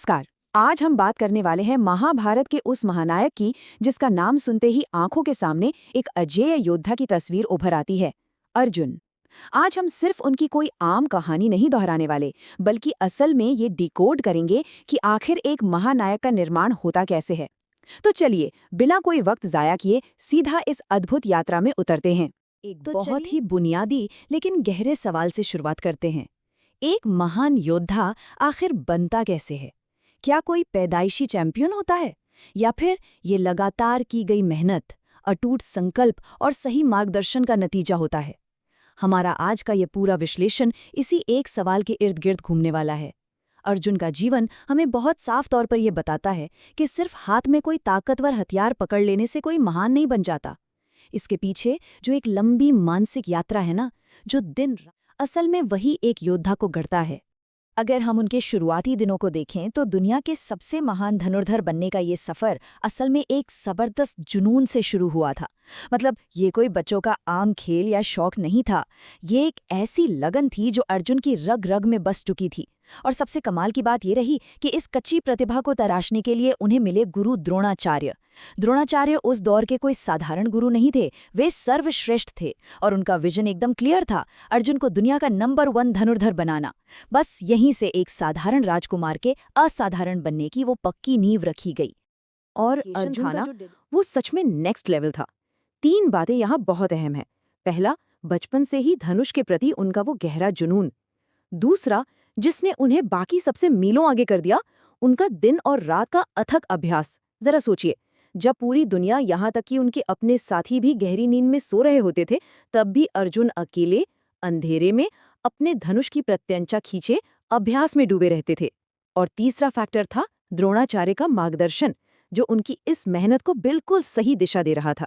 नमस्कार। आज हम बात करने वाले हैं महाभारत के उस महानायक की जिसका नाम सुनते ही आंखों के सामने एक अजेय योद्धा की तस्वीर उभर आती है, अर्जुन। आज हम सिर्फ उनकी कोई आम कहानी नहीं दोहराने वाले, बल्कि असल में ये डिकोड करेंगे कि आखिर एक महानायक का निर्माण होता कैसे है। तो चलिए, बिना कोई वक्त जाया किए सीधा इस अद्भुत यात्रा में उतरते हैं। एक बहुत ही बुनियादी लेकिन गहरे सवाल से शुरुआत करते हैं। एक महान योद्धा आखिर बनता कैसे है? क्या कोई पैदाइशी चैंपियन होता है, या फिर ये लगातार की गई मेहनत, अटूट संकल्प और सही मार्गदर्शन का नतीजा होता है? हमारा आज का ये पूरा विश्लेषण इसी एक सवाल के इर्द गिर्द घूमने वाला है। अर्जुन का जीवन हमें बहुत साफ तौर पर यह बताता है कि सिर्फ हाथ में कोई ताकतवर हथियार पकड़ लेने से कोई महान नहीं बन जाता। इसके पीछे जो एक लंबी मानसिक यात्रा है ना, जो दिन असल में वही एक योद्धा को गढ़ता है। अगर हम उनके शुरुआती दिनों को देखें तो दुनिया के सबसे महान धनुर्धर बनने का ये सफ़र असल में एक ज़बरदस्त जुनून से शुरू हुआ था। मतलब ये कोई बच्चों का आम खेल या शौक नहीं था। ये एक ऐसी लगन थी जो अर्जुन की रग रग में बस चुकी थी। और सबसे कमाल की बात ये रही कि इस कच्ची प्रतिभा को तराशने के लिए उन्हें मिले गुरु द्रोणाचार्य। द्रोणाचार्य उस दौर के कोई साधारण गुरु नहीं थे, वे सर्वश्रेष्ठ थे और उनका विजन एकदम क्लियर था, अर्जुन को दुनिया का नंबर 1 धनुर्धर बनाना। बस यहीं से एक साधारण राजकुमार के असाधारण बनने की वो पक्की नींव रखी गई। और अर्जुन था ना, वो सच में नेक्स्ट लेवल था। 3 बातें यहाँ बहुत अहम हैं। पहला, बचपन से ही धनुष के प्रति उनका वो गहरा जुनून। दूसरा, जिसने उन्हें बाकी सबसे मीलों आगे कर दिया, उनका दिन और रात का अथक अभ्यास। जरा सोचिए, जब पूरी दुनिया यहाँ तक कि उनके अपने साथी भी गहरी नींद में सो रहे होते थे, तब भी अर्जुन अकेले अंधेरे में अपने धनुष की प्रत्यंचा खींचे अभ्यास में डूबे रहते थे। और तीसरा फैक्टर था द्रोणाचार्य का मार्गदर्शन, जो उनकी इस मेहनत को बिल्कुल सही दिशा दे रहा था।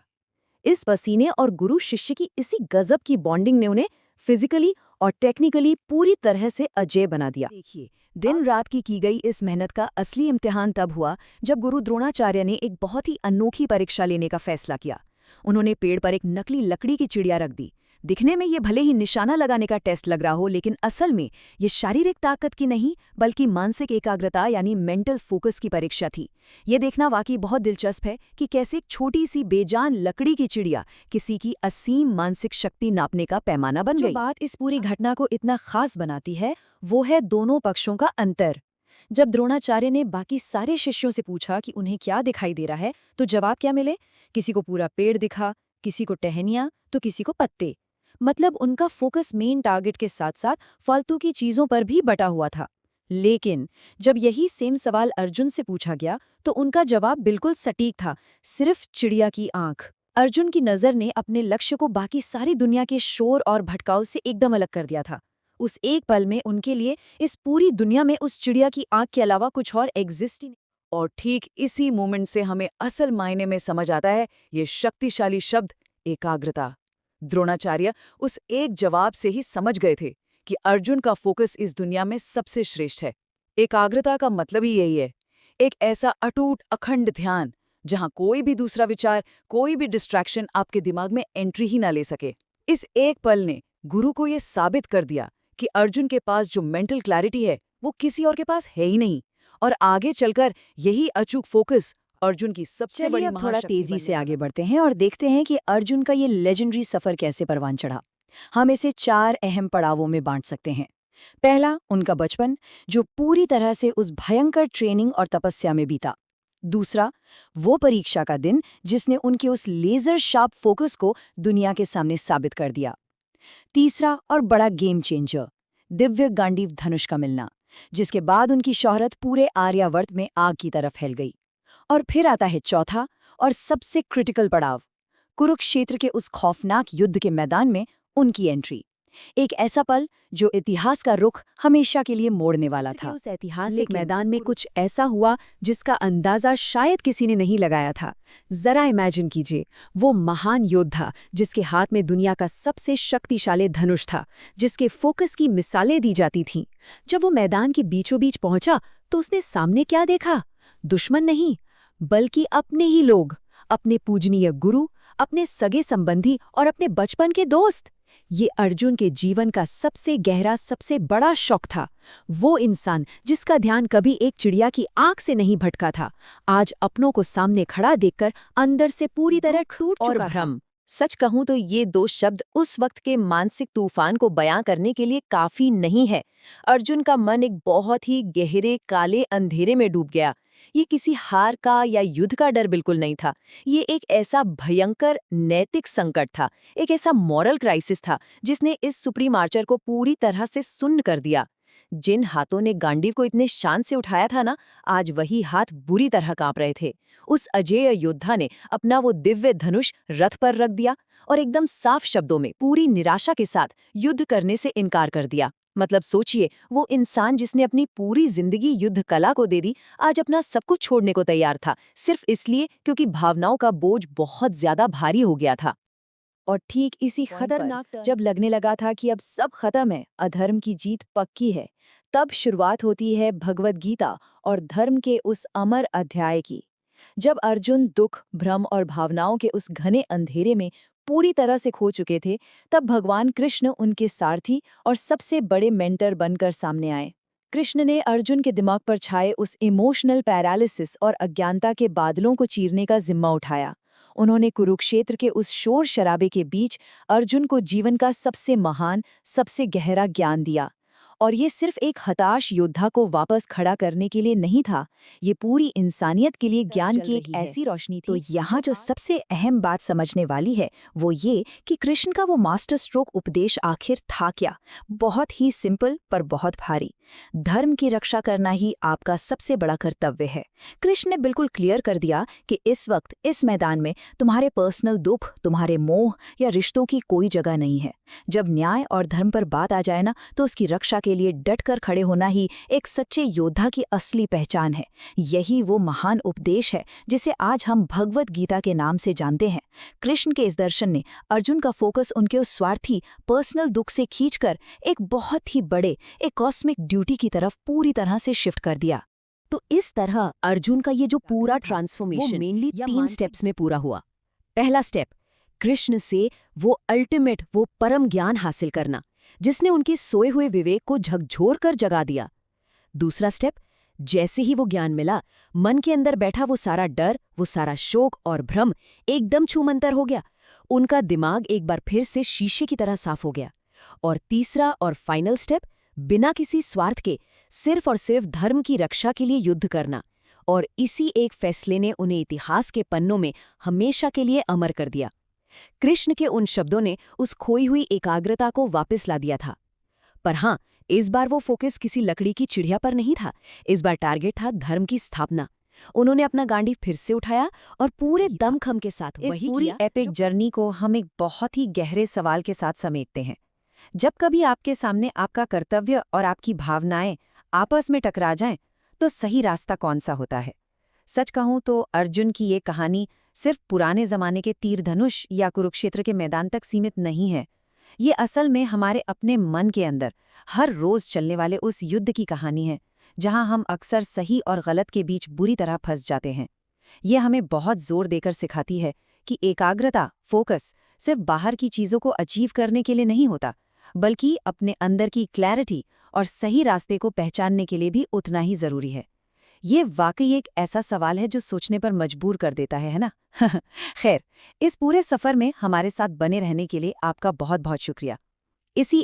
इस पसीने और गुरु शिष्य की इसी गजब की बॉन्डिंग ने उन्हें फिजिकली और टेक्निकली पूरी तरह से अजेय बना दिया। देखिए, दिन रात की गई इस मेहनत का असली इम्तिहान तब हुआ जब गुरु द्रोणाचार्य ने एक बहुत ही अनोखी परीक्षा लेने का फैसला किया। उन्होंने पेड़ पर एक नकली लकड़ी की चिड़िया रख दी। दिखने में ये भले ही निशाना लगाने का टेस्ट लग रहा हो, लेकिन असल में ये शारीरिक ताकत की नहीं बल्कि मानसिक एकाग्रता यानी मेंटल फोकस की परीक्षा थी। ये देखना वाकई बहुत दिलचस्प है कि कैसे एक छोटी सी बेजान लकड़ी की चिड़िया किसी की असीम मानसिक शक्ति नापने का पैमाना बन गई। जो बात इस पूरी घटना को इतना खास बनाती है, वो है दोनों पक्षों का अंतर। जब द्रोणाचार्य ने बाकी सारे शिष्यों से पूछा कि उन्हें क्या दिखाई दे रहा है, तो जवाब क्या मिले? किसी को पूरा पेड़ दिखा, किसी को टहनियां, तो किसी को पत्ते। मतलब उनका फोकस मेन टारगेट के साथ साथ फालतू की चीजों पर भी बटा हुआ था। लेकिन जब यही सेम सवाल अर्जुन से पूछा गया, तो उनका जवाब बिल्कुल सटीक था, सिर्फ चिड़िया की आंख। अर्जुन की नज़र ने अपने लक्ष्य को बाकी सारी दुनिया के शोर और भटकाव से एकदम अलग कर दिया था। उस एक पल में उनके लिए इस पूरी दुनिया में उस चिड़िया की आंख के अलावा कुछ और एग्जिस्ट ही नहीं। और ठीक इसी मोमेंट से हमें असल मायने में समझ आता है ये शक्तिशाली शब्द, एकाग्रता। द्रोणाचार्य उस एक जवाब से ही समझ गए थे कि अर्जुन का फोकस इस दुनिया में सबसे श्रेष्ठ है। एकाग्रता का मतलब ही यही है, एक ऐसा अटूट अखंड ध्यान जहां कोई भी दूसरा विचार, कोई भी डिस्ट्रैक्शन आपके दिमाग में एंट्री ही ना ले सके। इस एक पल ने गुरु को यह साबित कर दिया कि अर्जुन के पास जो मेंटल क्लैरिटी है वो किसी और के पास है ही नहीं, और आगे चलकर यही अचूक फोकस अर्जुन की सबसे बड़ी अब थोड़ा तेजी से आगे बढ़ते हैं और देखते हैं कि अर्जुन का ये लेजेंडरी सफर कैसे परवान चढ़ा। हम इसे 4 अहम पड़ावों में बांट सकते हैं। पहला, उनका बचपन, जो पूरी तरह से उस भयंकर ट्रेनिंग और तपस्या में बीता। दूसरा, वो परीक्षा का दिन जिसने उनके उस लेजर शार्प फोकस को दुनिया के सामने साबित कर दिया। तीसरा और बड़ा गेम चेंजर, दिव्य गांडीव धनुष का मिलना, जिसके बाद उनकी शोहरत पूरे आर्यावर्त में आग की तरह फैल गई। और फिर आता है चौथा और सबसे क्रिटिकल पड़ाव, कुरुक्षेत्र के उस खौफनाक युद्ध के मैदान में उनकी एंट्री। एक ऐसा पल जो इतिहास का रुख हमेशा के लिए मोड़ने वाला था। उस ऐतिहासिक मैदान में कुछ ऐसा हुआ जिसका अंदाजा शायद किसी ने नहीं लगाया था। जरा इमेजिन कीजिए, वो महान योद्धा जिसके हाथ में दुनिया का सबसे शक्तिशाली धनुष था, जिसके फोकस की मिसालें दी जाती थीं। जब वो मैदान के बीचों बीच पहुंचा तो उसने सामने क्या देखा? दुश्मन नहीं, बल्कि अपने ही लोग, अपने पूजनीय गुरु, अपने सगे संबंधी और अपने बचपन के दोस्त। ये अर्जुन के जीवन का सबसे गहरा, सबसे बड़ा शौक था। वो इंसान जिसका ध्यान कभी एक चिड़िया की आंख से नहीं भटका था, आज अपनों को सामने खड़ा देखकर अंदर से पूरी तरह टूट और चुका था। भ्रम। सच कहूं तो ये दो शब्द उस वक्त के मानसिक तूफान को बयां करने के लिए काफी नहीं है। अर्जुन का मन एक बहुत ही गहरे काले अंधेरे में डूब गया। ये किसी हार का या युद्ध का डर बिल्कुल नहीं था। ये एक ऐसा भयंकर नैतिक संकट था, एक ऐसा मॉरल क्राइसिस था जिसने इस सुप्रीम आर्चर को पूरी तरह से सुन्न कर दिया। जिन हाथों ने गांडीव को इतने शान से उठाया था ना, आज वही हाथ बुरी तरह कांप रहे थे। उस अजेय योद्धा ने अपना वो दिव्य धनुष रथ पर रख दिया और एकदम साफ शब्दों में पूरी निराशा के साथ युद्ध करने से इनकार कर दिया। मतलब सोचिए, वो इंसान जिसने अपनी पूरी जिंदगी युद्ध कला को दे दी, आज अपना सब कुछ छोड़ने को तैयार था, सिर्फ इसलिए क्योंकि भावनाओं का बोझ बहुत ज्यादा भारी हो गया था। और ठीक इसी खतरनाक पर जब लगने लगा था कि अब सब खत्म है, अधर्म की जीत पक्की है, तब शुरुआत होती है भगवद गीता और धर्म के उस अमर अध्याय की। जब अर्जुन दुख, भ्रम और भावनाओं के उस घने अंधेरे में पूरी तरह से खो चुके थे, तब भगवान कृष्ण उनके सारथी और सबसे बड़े मेंटर बनकर सामने आए। कृष्ण ने अर्जुन के दिमाग पर छाए उस इमोशनल पैरालिसिस और अज्ञानता के बादलों को चीरने का जिम्मा उठाया। उन्होंने कुरुक्षेत्र के उस शोर शराबे के बीच अर्जुन को जीवन का सबसे महान, सबसे गहरा ज्ञान दिया। और ये सिर्फ एक हताश योद्धा को वापस खड़ा करने के लिए नहीं था, ये पूरी इंसानियत के लिए ज्ञान की एक ऐसी रोशनी थी। तो यहाँ जो सबसे अहम बात समझने वाली है वो ये कि कृष्ण का वो मास्टर स्ट्रोक उपदेश आखिर था क्या। बहुत ही सिंपल पर बहुत भारी। धर्म की रक्षा करना ही आपका सबसे बड़ा कर्तव्य है। कृष्ण ने बिल्कुल क्लियर कर दिया कि इस वक्त इस मैदान में तुम्हारे पर्सनल दुख, तुम्हारे मोह या रिश्तों की कोई जगह नहीं है। जब न्याय और धर्म पर बात आ जाए ना, तो उसकी रक्षा के लिए डटकर खड़े होना ही एक सच्चे योद्धा की असली पहचान है। यही वो महान उपदेश है जिसे आज हम भगवद गीता के नाम से जानते हैं। कृष्ण के इस दर्शन ने अर्जुन का फोकस उनके उस स्वार्थी पर्सनल दुख से खींचकर एक बहुत ही बड़े, एक कॉस्मिक ड्यूटी की तरफ पूरी तरह से शिफ्ट कर दिया। तो इस तरह अर्जुन का ये जो पूरा ट्रांसफॉर्मेशन मेनली या 3 स्टेप्स में पूरा हुआ। पहला स्टेप, कृष्ण से वो अल्टीमेट, वो परम ज्ञान हासिल करना जिसने उनके सोए हुए विवेक को झकझोर कर जगा दिया। दूसरा स्टेप, जैसे ही वो ज्ञान मिला, मन के अंदर बैठा वो सारा डर, वो सारा शोक और भ्रम एकदम छूमंतर हो गया। उनका दिमाग एक बार फिर से शीशे की तरह साफ हो गया। और तीसरा और फाइनल स्टेप, बिना किसी स्वार्थ के सिर्फ और सिर्फ धर्म की रक्षा के लिए युद्ध करना। और इसी एक फैसले ने उन्हें इतिहास के पन्नों में हमेशा के लिए अमर कर दिया। कृष्ण के उन शब्दों ने उस खोई हुई एकाग्रता को वापस ला दिया था। पर हाँ, इस बार वो फोकस किसी लकड़ी की चिड़िया पर नहीं था। इस बार टारगेट था धर्म की स्थापना। उन्होंने अपना गांडी फिर से उठाया और पूरे दमखम के साथ इस वही पूरी किया एपिक जर्नी को हम एक बहुत ही गहरे सवाल के साथ समेटते हैं। जब कभी आपके सामने आपका कर्तव्य और आपकी भावनाएं आपस में टकरा जाएं, तो सही रास्ता कौन सा होता है? सच कहूं तो अर्जुन की ये कहानी सिर्फ पुराने जमाने के तीर धनुष या कुरुक्षेत्र के मैदान तक सीमित नहीं है। ये असल में हमारे अपने मन के अंदर हर रोज चलने वाले उस युद्ध की कहानी है, जहां हम अक्सर सही और गलत के बीच बुरी तरह फंस जाते हैं। ये हमें बहुत जोर देकर सिखाती है कि एकाग्रता, फोकस सिर्फ बाहर की चीजों को अचीव करने के लिए नहीं होता, बल्कि अपने अंदर की क्लैरिटी और सही रास्ते को पहचानने के लिए भी उतना ही जरूरी है। ये वाकई एक ऐसा सवाल है जो सोचने पर मजबूर कर देता है ना? खैर, इस पूरे सफर में हमारे साथ बने रहने के लिए आपका बहुत बहुत शुक्रिया। इसी